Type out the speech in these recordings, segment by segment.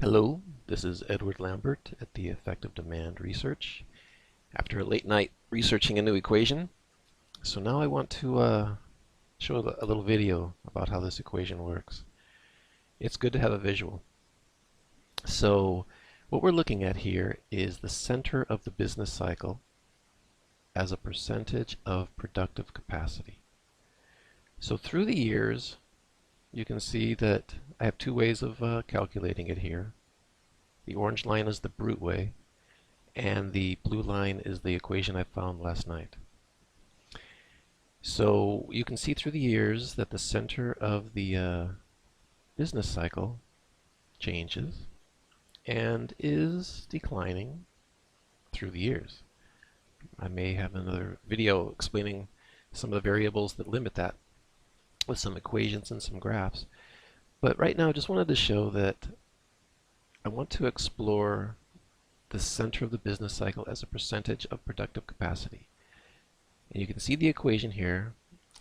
Hello, this is Edward Lambert at the Effective Demand Research. After a late night researching a new equation, so now I want to show a little video about how this equation works. It's good to have a visual. So what we're looking at here is the center of the business cycle as a percentage of productive capacity. So through the years, you can see that I have two ways of calculating it here. The orange line is the brute way, and the blue line is the equation I found last night. So you can see through the years that the center of the business cycle changes and is declining through the years. I may have another video explaining some of the variables that limit that with some equations and some graphs. But right now I just wanted to show that I want to explore the center of the business cycle as a percentage of productive capacity. And you can see the equation here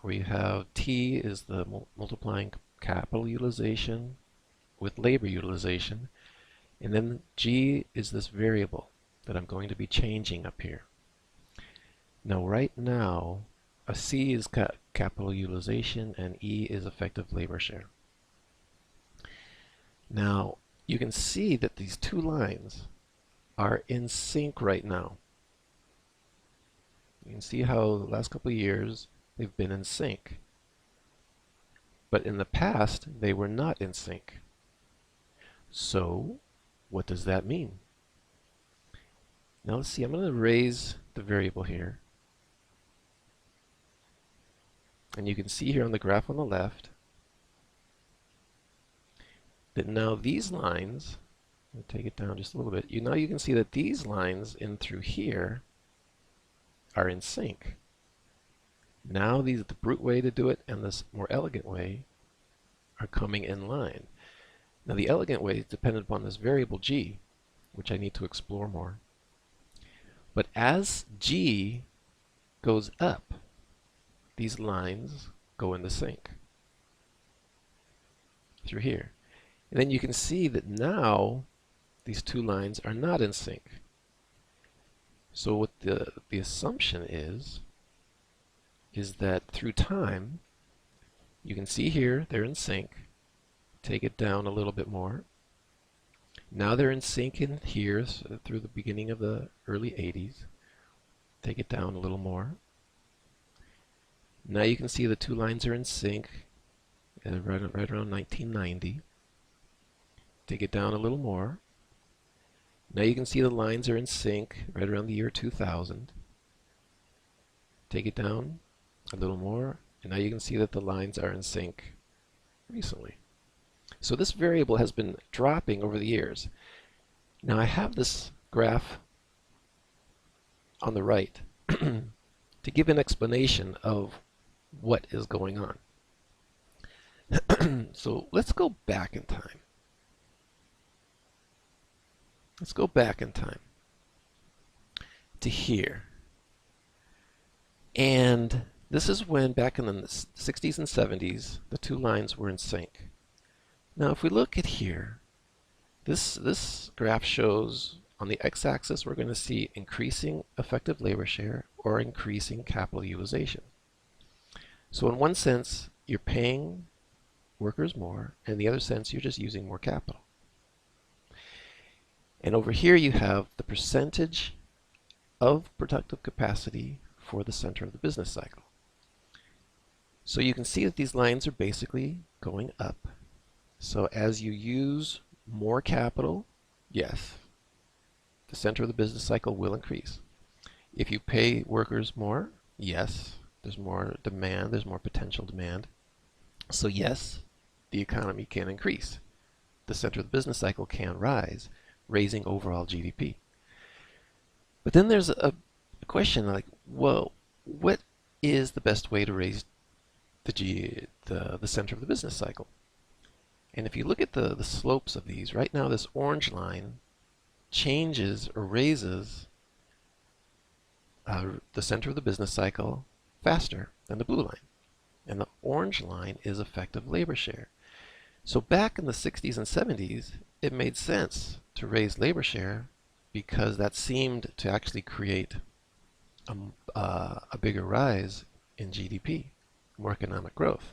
where you have T is the multiplying capital utilization with labor utilization, and then G is this variable that I'm going to be changing up here. Now right now a C is capital utilization and E is effective labor share. Now you can see that these two lines are in sync right now. You can see how the last couple of years they've been in sync. But in the past they were not in sync. So what does that mean? Now let's see, I'm going to raise the variable here. And you can see here on the graph on the left that now these lines, let me take it down just a little bit, now you can see that these lines in through here are in sync. Now the brute way to do it and this more elegant way are coming in line. Now the elegant way is dependent upon this variable G, which I need to explore more. But as G goes up, these lines go into sync through here. And then you can see that now these two lines are not in sync. So what the assumption is that through time, you can see here they're in sync. Take it down a little bit more. Now they're in sync in here through the beginning of the early 80s. Take it down a little more. Now you can see the two lines are in sync right around 1990. Take it down a little more. Now you can see the lines are in sync right around the year 2000. Take it down a little more, and now you can see that the lines are in sync recently. So this variable has been dropping over the years. Now I have this graph on the right to give an explanation of what is going on. So let's go back in time. Let's go back in time to here. And this is when back in the 60s and 70s the two lines were in sync. Now if we look at here, this graph shows on the x-axis we're going to see increasing effective labor share or increasing capital utilization. So in one sense you're paying workers more, and in the other sense you're just using more capital. And over here you have the percentage of productive capacity for the center of the business cycle. So you can see that these lines are basically going up. So as you use more capital, yes, the center of the business cycle will increase. If you pay workers more, yes, there's more demand, there's more potential demand. So yes, the economy can increase. The center of the business cycle can rise, raising overall GDP. But then there's a question like, well, what is the best way to raise the center of the business cycle? And if you look at the slopes of these, right now this orange line changes or raises the center of the business cycle faster than the blue line. And the orange line is effective labor share. So back in the 60s and 70s, it made sense to raise labor share because that seemed to actually create a bigger rise in GDP, more economic growth.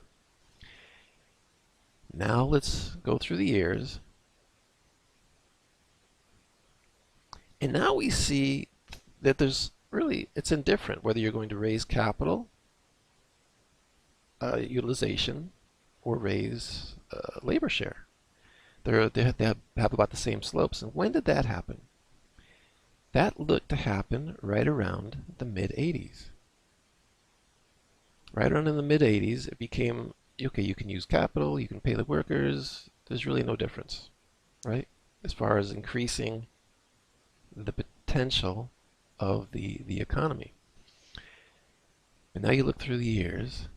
Now let's go through the years. And now we see that it's indifferent whether you're going to raise capital utilization or raise labor share. They have about the same slopes. And when did that happen? That looked to happen right around the mid-80s. Right around in the mid-80s, it became, okay, you can use capital, you can pay the workers, there's really no difference, right? As far as increasing the potential of the economy. And now you look through the years,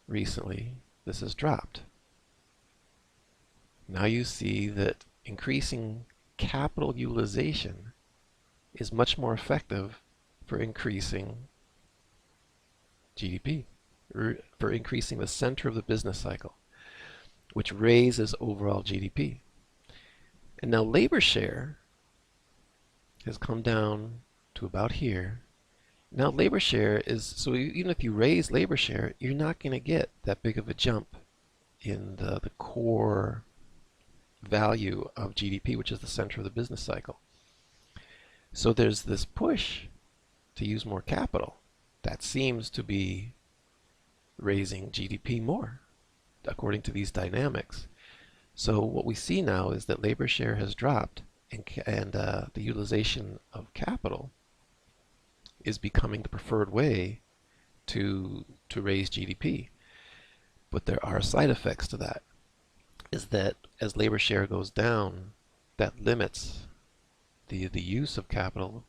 recently, this has dropped. Now you see that increasing capital utilization is much more effective for increasing GDP, for increasing the center of the business cycle, which raises overall GDP. And now labor share has come down to about here. Now labor share is, so even if you raise labor share, you're not going to get that big of a jump in the core value of GDP, which is the center of the business cycle. So there's this push to use more capital that seems to be raising GDP more, according to these dynamics. So what we see now is that labor share has dropped, and the utilization of capital is becoming the preferred way to raise GDP. But there are side effects to that. Is that as labor share goes down, that limits the use of capital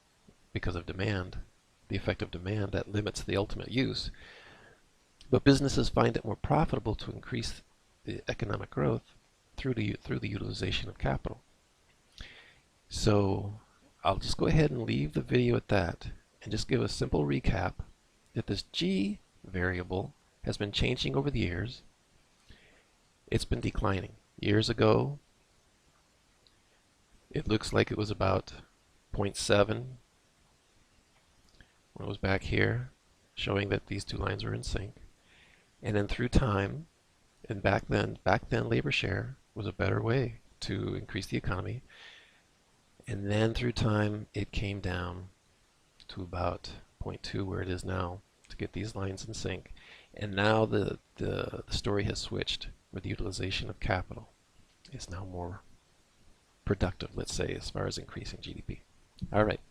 because of demand, the effect of demand, that limits the ultimate use. But businesses find it more profitable to increase the economic growth through the utilization of capital. So I'll just go ahead and leave the video at that and just give a simple recap that this G variable has been changing over the years. It's been declining. Years ago, it looks like it was about 0.7 when it was back here, showing that these two lines were in sync. And then through time, and back then labor share was a better way to increase the economy. And then through time, it came down to about 0.2 where it is now to get these lines in sync. And now the story has switched, where the utilization of capital is now more productive, let's say, as far as increasing GDP. All right.